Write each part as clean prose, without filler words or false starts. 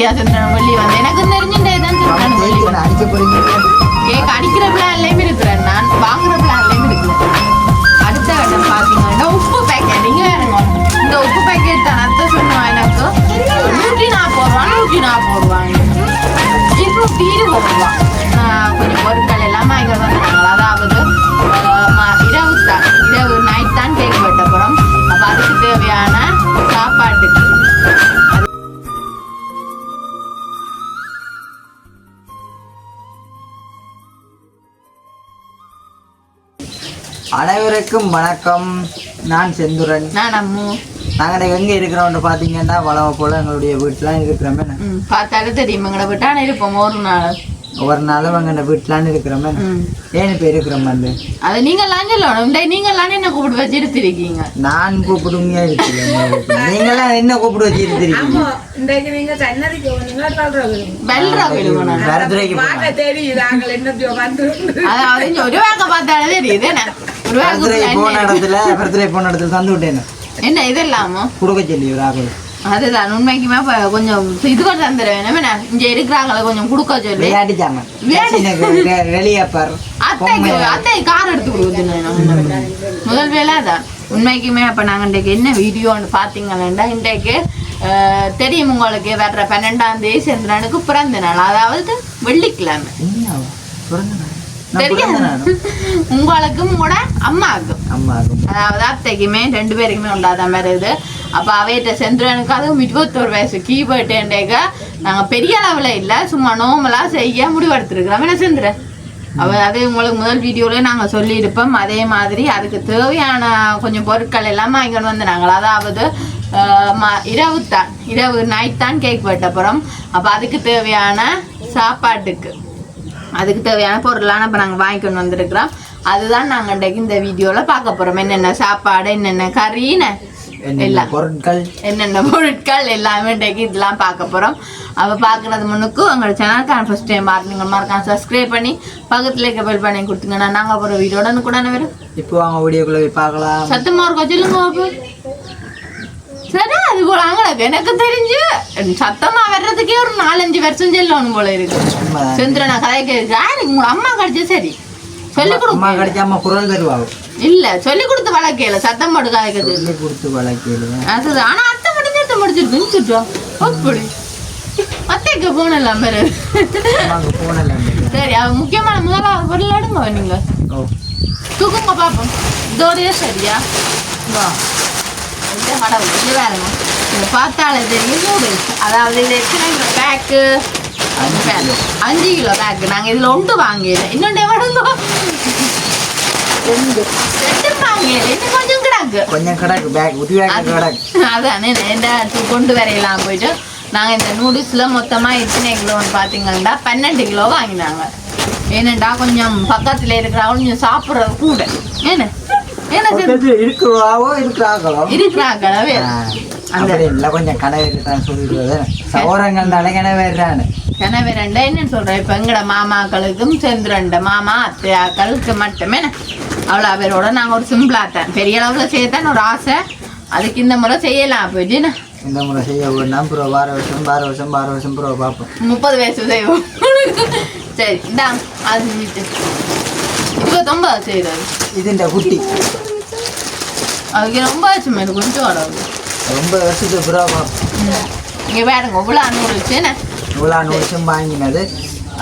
வெள்ளி வந்து எனக்கு தெரிஞ்சுட்டே தான் கேக் அடிக்கிற பிளான்லயும் இருக்கிறேன் நான் வாங்குற பிளான்லயும் இருக்கிறேன். அடுத்த கட்டம் பாத்தீங்கன்னா உப்பு பேக்கெட் இங்க வேணுங்க. இந்த உப்பு பேக்கெட் தான் அத்தை சொன்னா எனக்கு 140 ரூபாங்க 220 ரூபா. கொஞ்சம் பொருட்கள் எல்லாம் இங்க வந்துட்டாங்க. அதாவது இரவு நைட் தான் கேக் வெட்ட போறோம். அப்ப அதுக்கு தேவையான சாப்பாட்டுக்கு அனைவருக்கும் வணக்கம். நான் செந்துரன். நான் அம்மு. நாங்கள் எங்கே இருக்கிறோம்னு பார்த்தீங்கன்னா வளமை போல் எங்களுடைய வீட்டிலாம் இருக்கிறோமே. பார்த்தாலும் தெரியும் எங்களை வீட்டான இருப்போம். ஒவ்வொரு நாளும் எங்கள் வீட்டிலான்னு இருக்கிறோமே. ஏன்னு இப்போ இருக்கிறோம் வந்து அது நீங்களாம் சொல்லணும். நீங்களாம் என்ன கூப்பிட்டு வச்சு எடுத்திருக்கீங்க. நான் கூப்பிடுமையா இருக்கிறேன். நீங்களாம் என்ன கூப்பிட்டு வச்சு எடுத்திருக்கீங்க. ஒரு வாக்க பார்த்தாலே தெரியுது. என்ன இது இல்லாம கொடுக்க சொல்லி ஒரு ஆகல. அதுதான் உண்மைக்குமே கொஞ்சம் இது கூட தந்துடுவேன். இங்க இருக்கிறாங்களே கொஞ்சம் கொடுக்க சொல்லி அடிச்சாங்க வெளியாப்பார் அத்தை கார் எடுத்து கொடுக்குது. முதல் வேலை அதான் உண்மைக்குமே. அப்ப நாங்க இன்றைக்கு என்ன வீடியோன்னு பாத்தீங்கன்னா இன்றைக்கு தெரியும் உங்களுக்கு வர்ற 12ஆம் தேதி செந்திரனுக்கு பிறந்த நாள். அதாவது வெள்ளிக்கிழமை. உங்களுக்கும் உங்களோட அம்மாவுக்கும் அதாவது அத்தைக்குமே 2 பேருக்குமே உண்டாதான் வருது. அப்ப அவையிட்ட செந்திரனுக்கு அதுவும் 21 வயசு கீபர்ட்டேண்டேக்க நாங்க பெரிய அளவுல இல்ல சும்மா நோமலா செய்ய முடிவெடுத்துருக்கிறோம். என்ன செந்திரன் அது உங்களுக்கு முதல் வீடியோல நாங்க சொல்லியிருப்போம். அதே மாதிரி அதுக்கு தேவையான கொஞ்சம் பொருட்கள் எல்லாம் இங்க வந்து நாங்கள் அதாவது இரவு நைட் தான் கேக் வெட்ட போறோம். அப்ப அதுக்கு தேவையான சாப்பாட்டுக்கு அதுக்கு தேவையான பொருளான இப்போ நாங்கள் வாங்கிக்கொண்டு வந்திருக்கிறோம். அதுதான் நாங்கள் இன்றைக்கு இந்த வீடியோவில் பார்க்க போகிறோம். என்னென்ன சாப்பாடு, என்னென்ன கறின்னு எல்லாம் என்னென்ன பொருட்கள் எல்லாமே இன்றைக்கு இதெல்லாம் பார்க்க போகிறோம். அப்போ பார்க்குறது முன்னுக்கு உங்களோட சேனலுக்கான ஃபர்ஸ்ட் டைம் நீங்கள் மறக்காம சப்ஸ்கிரைப் பண்ணி பக்கத்தில் இருக்க பெல் பண்ணி கொடுத்துங்கன்னா நாங்கள் போகிற வீடியோட கூட வரும். இப்போ அவங்க வீடியோக்குள்ளே போய் பார்க்கலாம். சத்தமாக இருக்கும் சொல்லுங்க. சரி அது போல அங்களுக்கு எனக்கு தெரிஞ்சு சத்தமா வர்றதுக்கே ஒரு 4-5 வருஷம் செல்லணும் போல இருக்கு. செந்திரனா கதைக்கு உங்க அம்மா கிடைச்சா சரி சொல்லி கொடுக்க இல்ல சொல்லி கொடுத்து வளர்க்கல சத்தம் போட்டு கதைக்கிறது சொல்லி கொடுத்து வளர்க்கல. அதுதான் ஆனா அத்தை முடிஞ்சிருக்கும் அப்படி அத்தைக்கு போனலாம் பேரு. சரி அவ முக்கியமான முதலாவது பொருள் அடுங்க நீங்க தூக்குங்க பாப்போம். இதோடய சரியா பார்த்தாலே தெரியும் நூடுல்ஸ். அதாவது இது எத்தனை கிலோ பேக்கு 5 கிலோ பேக்கு. நாங்கள் இதில் 1 வாங்கல இன்னொன்று எவ்வளோ 2 வாங்கல இன்னும் கொஞ்சம் கிடக்கு பேக் அதானே கொண்டு வரையலாம் போயிட்டு. நாங்கள் இந்த நூடுல்ஸில் மொத்தமாக எத்தனை கிலோன்னு பார்த்தீங்கன்னா 12 கிலோ வாங்கினாங்க. ஏனண்டா கொஞ்சம் பக்கத்தில் இருக்கிறவங்க கொஞ்சம் சாப்பிட்றது கூட ஏன்னு என்னன்னு சொல்றேன். இப்ப எங்கட மாமாக்களுக்கும் செந்திரண்ட மாமா அத்தையாக்களுக்கு மட்டுமே அவ்வளோ பேரோட நாங்க ஒரு சிம்பிளா தான் பெரிய அளவுல செய்யத்தான் ஒரு ஆசை. அதுக்கு இந்த முறை செய்யலாம் போயிட்டு இந்த முறை செய்ய 12 வருஷம் பார்ப்போம். 30 வயசு செய்வோம். சரி இந்தாங்க அது செஞ்சுட்டு 29 செய்யறது இது குட்டி அதுக்கு ரொம்ப ஆச்சு மேடம் கொஞ்சம் வராது ரொம்ப வருஷத்துக்கு பிறகு இங்கே வேறுங்க இவ்வளோ நூடுல்ஸ் என்ன இவ்வளோ நூடுல்ஸும் வாங்கினது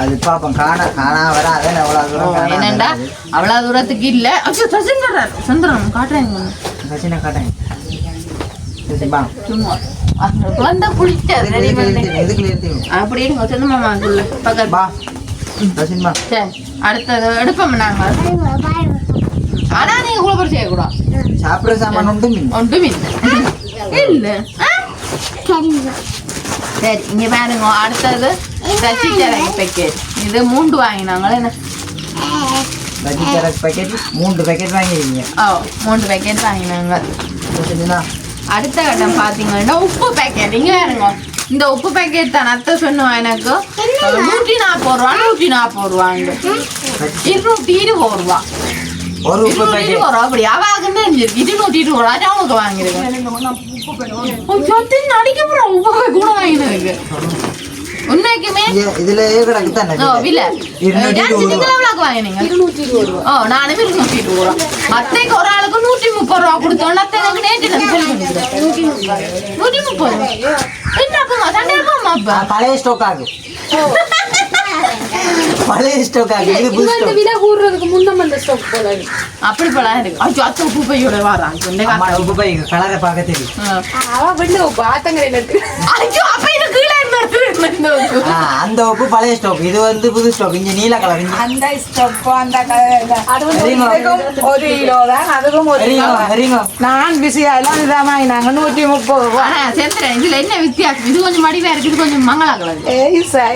அது பார்ப்போம் காணா வராது அவ்வளோ தூரம் என்னண்டா அவ்வளோ தூரத்துக்கு இல்லை. சந்திரன் காட்டுறேங்க சச்சினை காட்டேன் சும்மா குழந்தை குளிச்சாது அப்படி இருங்க சொந்த மாமாக்குள்ள பக்கத்து. சரி அடுத்தது எடுப்போம் நாங்கள். ஆனா நீங்க கூட போய் செய்யக்கூடாது. சாப்பிட்ற சாமான் ஒன்றும் இல்லை. சரி இங்க பாருங்க அடுத்தது ரசிச்சரகு பேக்கெட். இது 3 வாங்கினாங்களே என்ன ரசிச்சரகு பேக்கெட் 3 பேக்கெட் வாங்கிருக்கீங்க. 3 பேக்கெட் வாங்கினாங்க. அடுத்த கட்டம் பாத்தீங்கன்னா உப்பு பேக்கெட். இங்க பாருங்க இந்த உப்பு பேக்கெட் தான் அத்தை சொன்னுவா எனக்கு 140 ரூபாங்க 220 ரூபா. ஒரு உப்பு பேக்கெட் அப்படி அவாக்குன்னு 220 ரூபா அவனுக்கு வாங்கிருக்கேன். அடிக்க போறோம் உப்பு கூட வாங்கினதுக்கு உண்மைக்குமே இதுல கிடக்கு தானே விலை இருநூத்தி வாங்கினீங்க 220 ரூபா. நானே 220 ரூபா. அத்தைக்கு ஒரு ஆளுக்கு 130 ரூபா கொடுத்தோம். அத்தைக்கு நேற்று 130. என்னப்பா சண்டையாப்பா அப்பா பழைய ஸ்டாக் ஆகும். பழைய ஸ்டாக் ஆகும். இது புது ஸ்டாக். விலை கூடுறதுக்கு முன்ன அந்த ஸ்டாக் போல அப்படி போலாம் இருக்கு. ஐயோ அத்தை உப்பு பையோட வராங்க. அம்மா உப்பு பை கலரை பார்க்க தெரியும். அவ வெள்ள உப்பு ஆத்தங்கரையில இருக்கு. ஐயோ அப்ப இது கீழ இருந்து அந்த உப்பு பழைய ஸ்டாக். இது வந்து புது ஸ்டாக். இங்க நீல கலர். அந்த ஸ்டாக் அந்த அது வந்து ஒரு கிலோ தான். அதுவும் ஒரு கிலோ. நான் பிஸியா எல்லாம் இதாமா நாங்க 130 ரூபா. சேர்த்துறேன். இதுல என்ன வித்தியாசம்? இது கொஞ்சம் மடிவா இருக்கு. இது கொஞ்சம் மங்களா கலர்.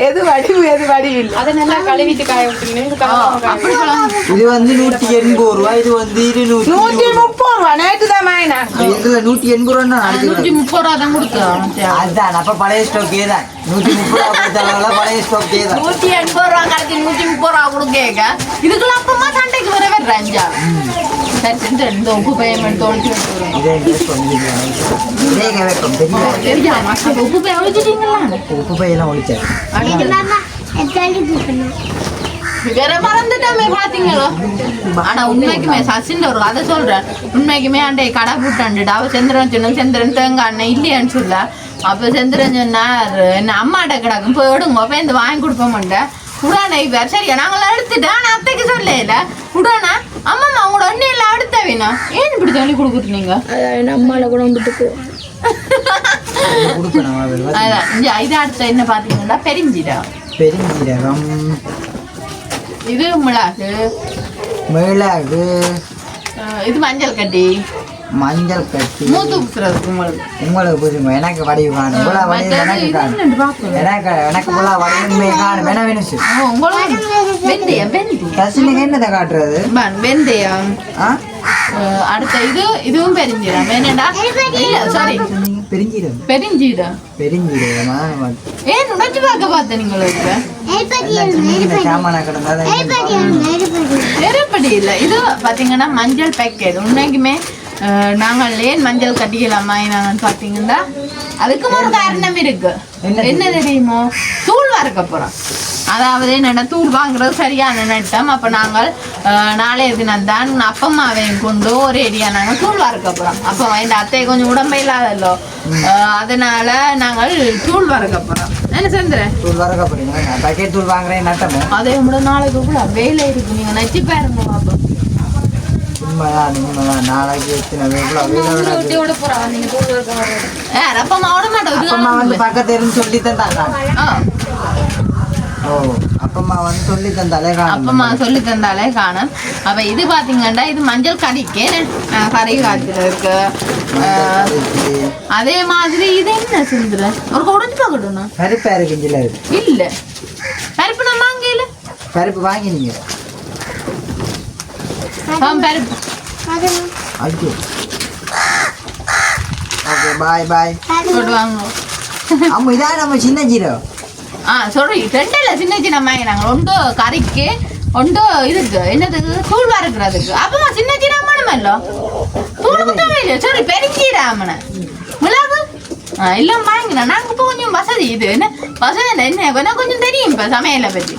எது வடிவு எது வடிவில் அதை நல்லா கழுவிட்டு காய விட்டுருங்க. இது வந்து 180 ரூபாய். இது வந்து 130 ரூபா. நேற்று தான் வாங்கினா. இதுல 180 ரூபா 130 ரூபா தான் கொடுத்தோம். அதுதான் அப்ப பழைய ஸ்டாக் ஏதான் 130 ரூபா கொடுத்தால பழைய ஸ்டாக் ஏதான் 180 ரூபா கடைக்கு 130 ரூபா கொடுக்க இதுக்குள்ள அப்பமா சண்டைக்கு வரவே ரஞ்சா. சரி இந்த உப்பு பேமெண்ட் தோல்வி வச்சுறோம். இதே இதே கேட்கும் தெரியாம உப்பு பே ஒழிச்சிட்டீங்களா? உப்பு பை எல்லாம் ஒழிச்சாரு. வேற மறந்துட்டோமே பாத்தீங்களோ. ஆனா உண்மைக்குமே சச்சின் ஒரு கதை சொல்றேன். உண்மைக்குமே அண்டை கடை போட்டாண்டுட்டு அவ செந்திரன் சொன்ன செந்திரன் தேங்காய் அண்ணன் இல்லையான்னு சொல்ல. அப்ப செந்திரன் சொன்னார் என்ன அம்மாட்ட கிடக்கும் போய் விடுங்க போய் இந்த வாங்கி கொடுப்போம்ட்ட உடானே இவர் சரியா நாங்களாம் எடுத்துட்டு ஆனா அத்தைக்கு சொல்லல உடானா அம்மா அவங்களோட அண்ணி எல்லாம் எடுத்தவேனா ஏன் இப்படி சொல்லி கொடுக்குறீங்க? நம்மளால கூட வந்துட்டு இது அடுத்த என்ன பாத்தீங்கன்னா பெருஞ்சீரகம். பெருஞ்சீரகம் இது மிளகு. மிளகு இது மஞ்சள் கட்டி. மஞ்சள் கட்டி மூத்து குத்துறதுக்கு உங்களுக்கு புரியுமா? எனக்கு வடிவு காணும். இவ்வளோ வடிவு எனக்கு காணும். எனக்கு இவ்வளோ வடிவுமே காணும். வேணா வேணுச்சு வெந்தயம். வெந்தயம் கசினுக்கு என்னதை காட்டுறது? வெந்தயம். அடுத்த இதுவும் பெருஞ்சீரகம். என்னடா இல்ல சாரி பெருஞ்சீரகம். பெருஞ்சீரகம். பெருஞ்சீரகமா? ஏன் உடைச்சு பார்க்க பார்த்த நீங்களுக்கு சாமான கிடந்தா நெருப்படி இல்லை. இது பாத்தீங்கன்னா மஞ்சள் பேக்கெட். உண்மைக்குமே நாங்கள் ஏன் மஞ்சள் கட்டிக்கலாமா நாங்கள் பார்த்தீங்கன்னா அதுக்கு ஒரு காரணம் இருக்கு. என்ன தெரியுமோ? தூள் வறுக்க போறோம். அதாவது என்னென்ன தூள் வாங்குறது சரியான நட்டம். அப்போ நாங்கள் நாளைய தினம் தான் அப்பம்மாவையும் கொண்டு ஒரு ஏரியா நாங்கள் தூள் வறுக்க போறோம். அப்போ என் அத்தை கொஞ்சம் உடம்பு இல்லாதல்லோ அதனால நாங்கள் தூள் வறுக்க போறோம். என்ன செஞ்சுறேன் தூள் வறுக்க போறீங்க. பேக்கெட் தூள் வாங்குறேன் நட்டமோ அதே கூட நாளைக்கு கூட வேலை இருக்கு. நீங்க நச்சு பாருங்க பாப்பா. உண்மைதான் நாளைக்கு எத்தனை வந்து பக்கத்து இருந்து சொல்லி தந்தாங்க. ஓ அப்பம்மா வந்து சொல்லி தந்தாலே காணும். அப்பம்மா சொல்லி தந்தாலே காணும். அப்ப இது பாத்தீங்கன்னா இது மஞ்சள் கறிக்கு கறி காய்ச்சல் இருக்கு. அதே மாதிரி இது என்ன செஞ்சுற ஒரு உடஞ்சு பார்க்கணும். பருப்பு இருக்குங்களா? இல்ல பருப்பு நம்ம வாங்கல. பருப்பு வாங்கினீங்க? பருப்பு ஐயோ ஓகே பாய் பாய் போடுவாங்க. அம்மா இதான் நம்ம சின்ன ஜீரகம். sorry ரெண்டல்ல சின்ன சின்ன வாங்கினாங்க. ஒன்று கறிக்கு ஒன்று இதுக்கு என்னது தூள் வறுக்கிறதுக்கு. அப்பமா சின்ன சீரகமான இல்ல தூளுக்கு தேவையில்லை. சரி பெருஞ்சீரகமான மிளகு எல்லாம் வாங்கினா நாங்கள் இப்போ கொஞ்சம் வசதி. இது என்ன வசதி என்ன எனக்கு கொஞ்சம் தெரியும் இப்போ சமையலை பற்றி.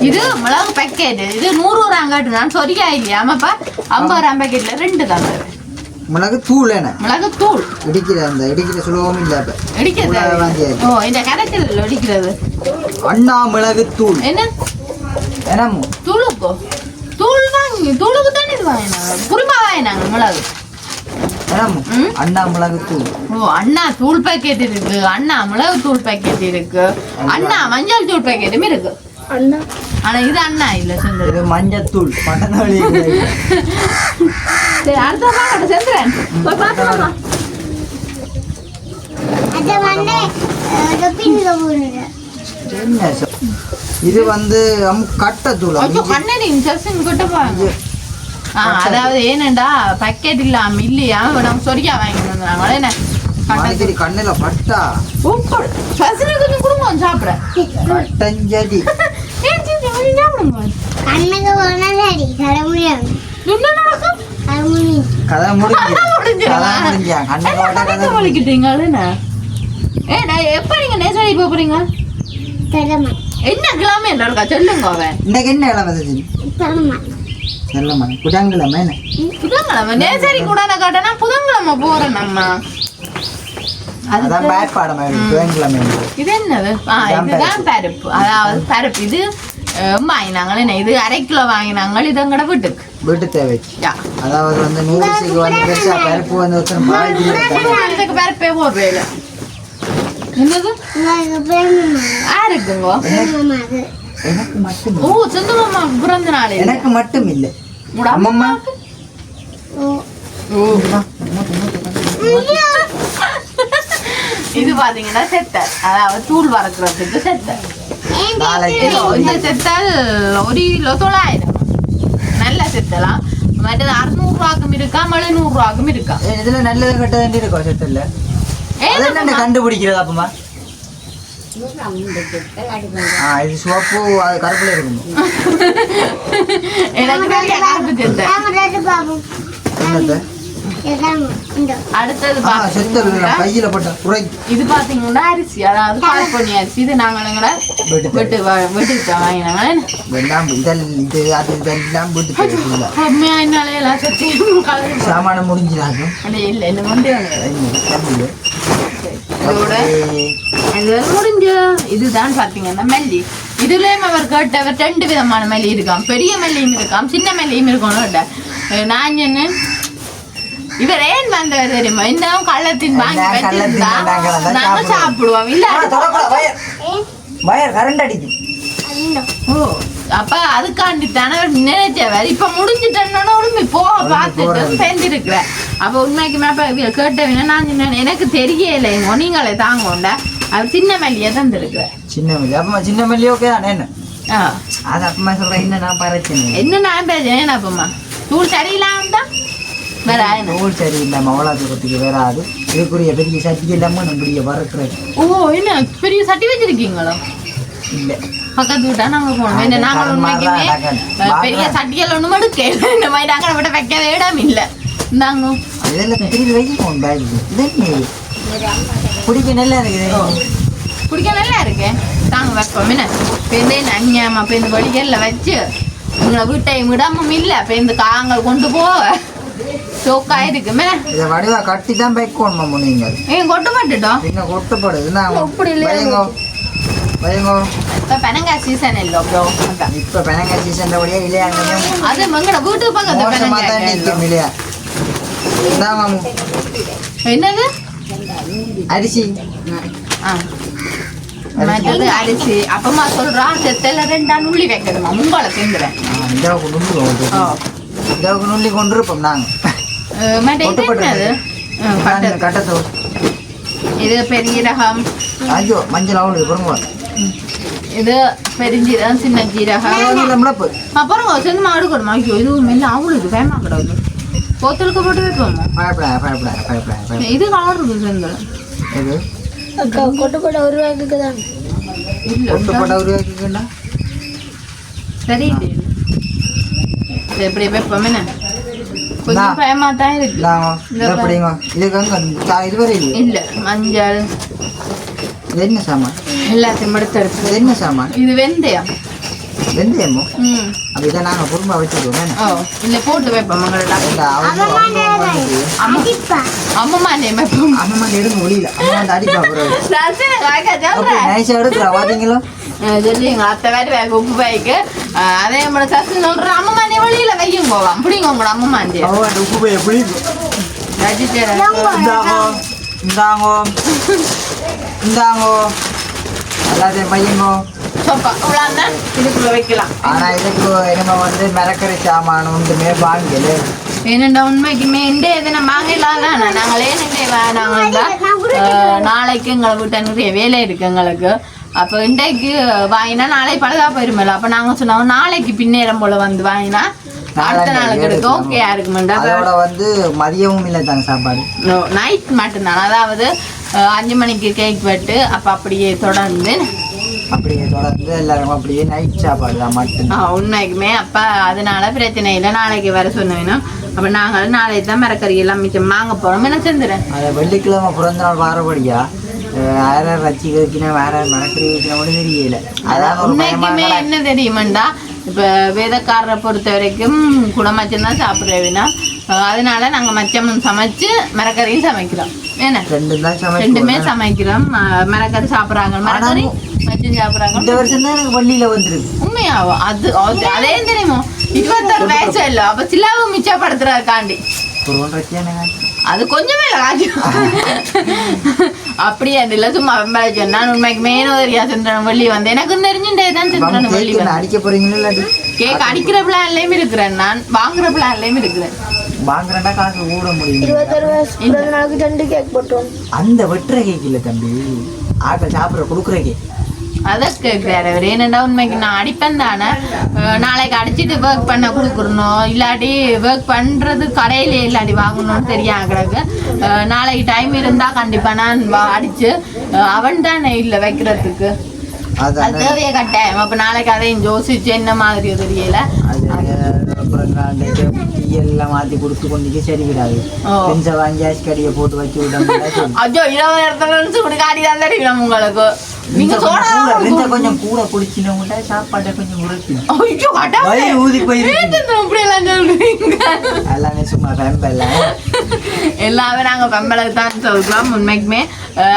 இது மிளகு பேக்கெட்டு. இது 100 ரூபா காட்டு நான் சொரியா இல்லையா? ஆமாப்பா 50 ரூபா பேக்கெட்டில் 2 தான். மிளகு தூள் என்ன? மிளகு தூள் இடிக்கிற சுலபம் இல்லை. இடிக்கிறது ஓ இந்த கரைச்சல் இடிக்கிறது. அண்ணா மிளகு தூள் என்ன என்ன தூளுக்கோ? தூள் வாங்கி தூளுக்கு தானே இது வாங்கினாங்க. குறிப்பா வாங்கினாங்க மிளகு. அண்ணா மிளகு தூள். ஓ அண்ணா தூள் பேக்கெட் இருக்கு. அண்ணா மிளகு தூள் பேக்கெட் இருக்கு. அண்ணா மஞ்சள் தூள் பேக்கெட்டும் இருக்கு. அண்ணா ஆனா இது அண்ணா இல்ல செந்திரன். இது மஞ்சள் தூள் மட்டனாளி. சரி அடுத்த பாக்கட்ட செந்திரன் போய் பாத்துமா. அத வந்து பின்ல போடுங்க. என்ன இது வந்து கட்ட தூள். ஐயோ கண்ணனி செல்சின் கிட்ட பாருங்க. அதாவது ஏனண்டா பேக்கெட் இல்லாம இல்லையா நம்ம சொரியா வாங்கிட்டு வந்தாங்களே. என்ன கண்ணகிரி கண்ணில பட்டா உப்பு செல்சின் கொஞ்சம் குடும்பம் சாப்பிட கட்டஞ்சடி. ஏன் சிந்தி கொஞ்சம் சாப்பிடுங்க. கண்ணுக்கு போனாடி கரை முடியாது. என்ன நடக்கும்? கதை முடிஞ்சா கண்ணை வலிக்கிட்டீங்க. என்ன எப்ப நீங்க நேசடி போறீங்க? தலைமை என்ன கிழமை என்ன இருக்கா சொல்லுங்க அவன் இன்னைக்கு என்ன கிழமை சஜினி தலைமை நல்லம்மா புதன்கிழமை என்ன புதன்கிழமை நேசரி கூட காட்டனா புதன்கிழமை போறேன் நம்ம அதான் பேட் பாடம் புதன்கிழமை இது என்னது இதுதான் பருப்பு அதாவது பருப்பு இது வாங்கினாங்க என்ன இது 1/2 கிலோ வாங்கினாங்க இது எங்கட வீட்டு தேவை அதாவது வந்து நூறுக்கு வந்து பெருசா பருப்பு வந்து ஒருத்தர் இதுக்கு பருப்பே போடுறேன் என்னது யாருக்குங்க எனக்கு மட்டும் ஓ சொந்த மாமா பிறந்த நாள் எனக்கு மட்டும் இல்லை அம்மம்மா இது பாத்தீங்கன்னா செத்தல் அதாவது தூள் வறக்குறதுக்கு செத்தல் இந்த செத்தல் 1 கிலோ 900 நல்ல செத்தலாம் மற்றது 600 ரூபாய்க்கும் இருக்கா 700 ரூபாய்க்கும் இருக்கா இதுல நல்லது கட்ட வேண்டி இருக்கும் செத்தல்ல என்ன கண்டுபிடிக்கிறது அப்பமா இது சிவப்பு அது கருப்புல இருக்கும் எனக்கு கருப்பு செத்தல் என்னது அடுத்தது கையில போட்ட குறை இது பாத்தீங்கன்னா அரிசி அதாவது பால் பண்ணி அரிசி இது நாங்க வெட்டு வாங்கினாங்க வேண்டாம் இது அது இதெல்லாம் வீட்டு என்னால எல்லாம் சத்தி சாமான முடிஞ்சிடாது இல்ல என்ன கொண்டு இதோட முடிஞ்ச இதுதான் பாத்தீங்கன்னா மல்லி இதுலயும் அவர் கேட்டவர் 2 விதமான மல்லி இருக்காம் பெரிய மல்லியும் இருக்காம் சின்ன மல்லியும் இருக்கும் நான் என்ன இவர் ஏன் வந்தவர் தெரியுமா இன்னும் கள்ளத்தின் வாங்கி வச்சிருந்தா நாங்க சாப்பிடுவோம் இல்ல கரண்ட் அடிக்கு ஓ அப்ப அதுக்காண்டி தானே நினைச்சவர் இப்ப முடிஞ்சுட்டேன்னா உண்மை போக பார்த்துட்டு செஞ்சிருக்கிற அப்ப உண்மைக்குமே அப்ப கேட்டவங்க நான் சொன்னேன் எனக்கு தெரியல நீங்களே தாங்கோண்ட அது சின்ன மல்லியை தந்துருக்குற சின்ன மல்லி அப்பமா சின்ன மல்லி ஓகே தானே என்ன அது அப்பமா சொல்றேன் என்ன நான் பறச்சேன் என்ன நான் பேசுறேன் அப்பமா தூள் சரியில்லாம தான் நூல் சரி இல்லை மவளா தூரத்துக்கு வராது இதுக்குரிய பெரிய சட்டி இல்லாமல் நம்முடைய வறுக்கிறது ஓ என்ன பெரிய சட்டி வச்சிருக்கீங்களா இல்லை பக்கத்து விட்டா நாங்க போனோம் என்ன நாங்கள் உண்மைக்குமே பெரிய சட்டிகள் ஒண்ணும் எடுக்க இந்த மாதிரி நாங்கள் விட வைக்கவே இடம் இல்லை இந்தாங்க இதெல்லாம் திரும்பி வைக்கணும் பேக்கு இது குடிக்க நல்லா இருக்குது குடிக்க நல்லா இருக்கு தாங்க வைப்போம் என்ன பேருந்து அஞ்ஞாமா பேருந்து வழிகள்ல வச்சு உங்களை வீட்டை விடாம இல்லை பேருந்து காங்கள் கொண்டு போக சோக்கா இருக்குமே இத வடிவா கட்டி தான் வைக்கணும் நீங்க ஏன் கொட்ட மாட்டோம் நீங்க கொட்டப்படுது நான் இப்படி இல்லையோ வைங்கோ இப்ப பெனங்கா சீசன் இல்ல ப்ரோ இப்ப பெனங்கா சீசன்ல ஒரே இல்லையாங்க அது மங்கட வீட்டு பக்கத்துல பெனங்கா நிக்கும் இல்லையா இதான் மாமு என்னது அரிசி மற்றது அரிசி அப்பமா சொல்றா செத்தல 2 உள்ளி வைக்கணுமா முங்கால சேர்ந்துறேன் இதற்கு நுள்ளி கொண்டிருப்போம் கட்டத்தோ இது பெரிய ரகம் ஐயோ மஞ்சள் அவளுக்கு பொறுங்க இது பெருஞ்சீரகம் சின்ன ஜீரகம் அப்புறம் சேர்ந்து மாடு கொடுமா ஐயோ இது மெல்ல அவளுக்கு வேமா கிடக்கு போத்தலுக்கு போட்டு வைப்போமா இது கலர் இருக்கு சேர்ந்து இது கொட்டுப்பட 1 ரூபாய்க்கு தான் இல்ல கொட்டுப்பட 1 ரூபாய்க்குன்னா சரி எப்படி வைப்போம் என்ன கொஞ்சம் பயமா தான் இருக்கு இல்ல மஞ்சள் என்ன சாமான் எல்லாத்தையும் எடுத்து என்ன சாமான் இது வெந்தயம் வெந்தயமோ அப்படிதான் நாங்க குடும்பம் வச்சுருவோம் இல்ல போட்டு வைப்போம் அம்மா அம்மா எடுக்க முடியல அம்மா அடிப்பா எடுக்கிறா பாத்தீங்களோ சொல்லி எங்க அத்தை வேறு உப்பு பைக்கு அதே நம்மளோட சசு சொல்ற அம்மா வழியில வையும் போவான் பிடிங்க உங்களோட அம்மா உப்பு பைய பிடிக்கும் இந்தாங்கோ இந்தாங்கோ எல்லாத்தையும் பையங்கோ இதுக்குள்ள வைக்கலாம் ஆனா இதுக்கு என்னமா வந்து மிளக்கறி சாமான ஒன்றுமே வாங்கல என்னண்டா உண்மைக்குமே இந்த எதுனா வாங்கலாம் நாங்களே நாளைக்கு எங்களை விட்ட நிறைய வேலை இருக்கு எங்களுக்கு அப்போ இன்றைக்கு வாங்கினா நாளை பழுதா போயிருமில்ல அப்போ நாங்கள் சொன்னாங்க நாளைக்கு பின்னேறம் போல வந்து வாங்கினா அடுத்த நாளுக்கு எடுக்க ஓகேயா இருக்குமெண்டா அதோட வந்து மதியமும் இல்லை தாங்க சாப்பாடு நைட் மட்டும்தான் அதாவது 5 மணிக்கு கேக் வெட்டு அப்போ அப்படியே தொடர்ந்து எல்லாரும் அப்படியே நைட் சாப்பாடு தான் மட்டும் உண்மைக்குமே அப்ப அதனால பிரச்சனை இல்லை நாளைக்கு வர சொன்னீங்கன்னா அப்ப நாங்களும் நாளைக்கு தான் மரக்கறி எல்லாம் மிச்சம் வாங்க போறோம் என்ன செஞ்சுறேன் வெள்ளிக்கிழமை பிறந்த நாள் வாரபடியா வேற வச்சு வைக்கணும் வேற மணக்கறி வைக்கணும் கூட தெரியல. அதான் ஒரு உண்மைக்குமே என்ன தெரியுமாண்டா, இப்ப வேதக்காரரை பொறுத்த வரைக்கும் குடமச்சம் தான் சாப்பிடுறவினா, அதனால நாங்க மச்சமும் சமைச்சு மரக்கறியும் சமைக்கிறோம். ஏன்னா ரெண்டுமே சமைக்கிறோம். மரக்கறி சாப்பிடுறாங்க, மரக்கறி மச்சம் சாப்பிடுறாங்க. இந்த வருஷம் தான் எனக்கு பள்ளியில வந்துருக்கு. உண்மையாவும் அதே தெரியுமோ, 21 வயசு இல்லை. அப்ப சிலாவை மிச்சப்படுத்துறதுக்காண்டி அது கொஞ்சமே காட்சி அப்படியே இல்ல, சும்மா நான் உண்மைக்கு மேனோதரியா சந்திரன் வள்ளி வந்து எனக்கு தெரிஞ்சுட்டே தான் சந்திரன் வள்ளி அடிக்க போறீங்களா? கேக் அடிக்கிற பிளான்லயும் இருக்கிறேன், நான் வாங்குற பிளான்லயும் இருக்கிறேன். வாங்குறேன்டா காசு கூட முடியும். 26 வயசு நாளைக்கு 2 கேக் போட்டோம். அந்த வெட்டுற கேக் இல்ல தம்பி, ஆக்கள் சாப்பிட கொடுக்குற கேக். அதான் கேட்குறாரு அவர். ஏனண்டா உண்மைக்கு நான் அடிப்பேன் தானே, நாளைக்கு அடிச்சுட்டு ஒர்க் பண்ண கொடுக்குறணும், இல்லாட்டி ஒர்க் பண்ணுறது கடையிலே இல்லாட்டி வாங்கணும்னு தெரியும் கிடக்கு. நாளைக்கு டைம் இருந்தால் கண்டிப்பாக நான் அடித்து அவன் தானே இல்லை வைக்கிறதுக்கு, அது தேவையை கட்டாயம். அப்போ நாளைக்கு அதையும் யோசிச்சு என்ன மாதிரியோ தெரியல. எல்லாம் மாத்தி கொடுத்து கொண்டு சரி விடாது. வாங்கி கடியை போட்டு வச்சு விடாம ஐயோ 20 இடத்துல காடி தான் தெரியும் உங்களுக்கு. நீங்க கொஞ்சம் கூட குடிச்சினவங்க சாப்பாட்டை கொஞ்சம் ஊதி போயிருக்கு. எல்லாமே சும்மா பெம்பல எல்லாமே நாங்க பெம்பலுக்கு தான் சொல்றோம் உண்மைக்குமே.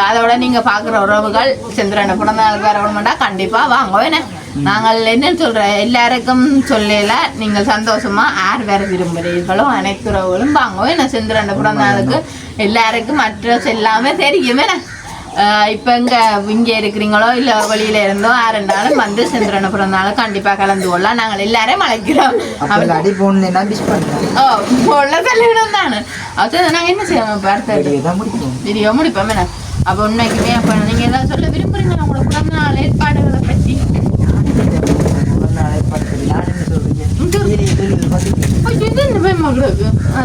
அதோட நீங்க பாக்குற உறவுகள் சந்திரனை பிறந்த நாளுக்கு வர மாட்டா கண்டிப்பா வாங்க. என்ன நாங்கள் என்ன சொல்ற எல்லாருக்கும் சொல்லல, நீங்கள் சந்தோஷமா யார் வேற விரும்புகிறீர்களோ அனைத்து உறவுகளும் வாங்க. என்ன சந்திரனை பிறந்த நாளுக்கு எல்லாருக்கும் அட்ரஸ் எல்லாமே தெரியும். என்ன இப்போ இங்கே இருக்கிறீங்களோ இல்லை வெளியில இருந்தோ யாருந்தாலும் வந்து சந்திரனை பிறந்தாலும் கண்டிப்பாக கலந்து கொள்ளலாம். நாங்கள் எல்லாரையும் அழைக்கிறோம். சொல்லிவிடும் தானே. அது நாங்கள் என்ன செய்வோம், பார்த்து வீடியோ முடிப்போம். என்ன அப்போ உண்மைக்குமே அப்போ நீங்கள் ஏதாவது சொல்ல விரும்புறீங்களா உங்களோட பிறந்த நாள் ஏற்பாடுகளை பற்றி?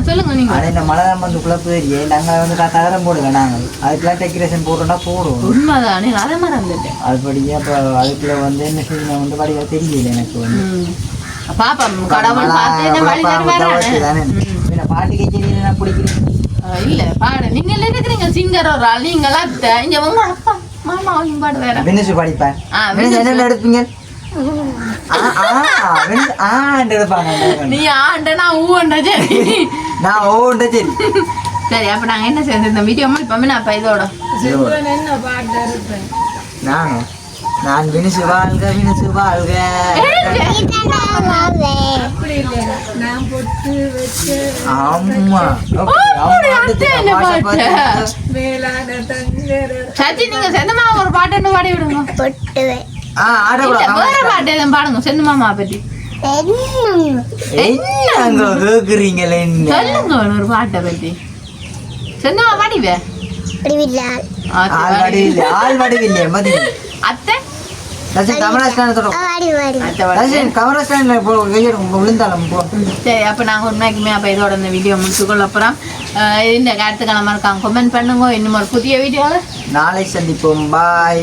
சொல்லுங்க நீங்க. இந்த மழை வந்து குழப்பு நாங்க வந்து தகரம் போடுங்க, நாங்கள் அதுக்கெல்லாம் டெக்கரேஷன் போட்டோம்னா போடுவோம். உண்மைதானே, அதை மறந்துட்டேன். அதுபடியே அப்ப அதுக்குள்ள வந்து என்ன செய்யணும் வந்து படிக்க தெரியல எனக்கு வந்து. பாப்பம் கடவுள் பார்த்து வழி தருவாரு. பாட்டு கேட்கறீங்க நான் பிடிக்கிறேன் இல்ல பாடு. நீங்க இருக்கிறீங்க சிங்கர் ஒரு ஆள், நீங்களா இங்க உங்க அப்பா மாமா பாடு வேற வினசு படிப்பேன். என்ன எடுப்பீங்க? நீ ஆண்டனா ஊன்ற சரி, நான் ஓண்ட சரி. சரி அப்ப நாங்க என்ன செய்யறது, இந்த வீடியோ இப்பமே நான் இப்ப இதோட நான் வினசு வாழ்க வினசு வாழ்க. ஆமா சச்சி நீங்க செந்தமா ஒரு பாட்டு என்ன பாடி விடுங்க. வேற பாட்டு எதுவும் பாடுங்க செந்தமாமா பத்தி. சொல்லுங்க ஒரு பாட்டை பத்தி. செந்தமா பாடிவே அத்தை சரி. அப்ப நாங்க உண்மைக்குமே அப்ப இதோட இந்த வீடியோ முடிச்சுக்கொள்ள அப்புறம் இந்த கருத்துக்களை மறக்காம கமெண்ட் பண்ணுங்க. இன்னும் ஒரு புதிய வீடியோல நாளை சந்திப்போம். பாய்.